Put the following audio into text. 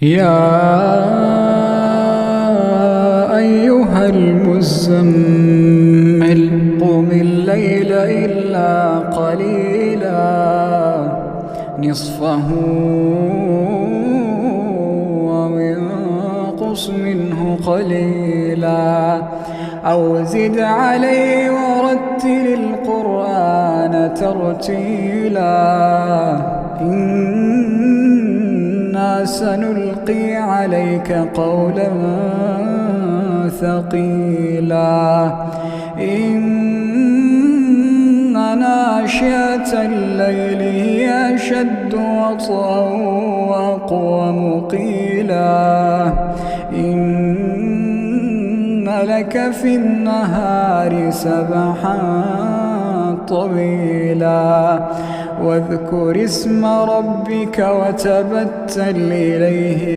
يا أيها المزمل قم الليل إلا قليلا نصفه وانقص منه قليلا أو زد عليه ورتل القرآن ترتيلا إنا سنلقي عليك قولا ثقيلا إن ناشئة الليل هي أشد وطئا وأقوم قيلا إن لك في النهار سبحا طويلا واذكر اسم ربك وتبتل إليه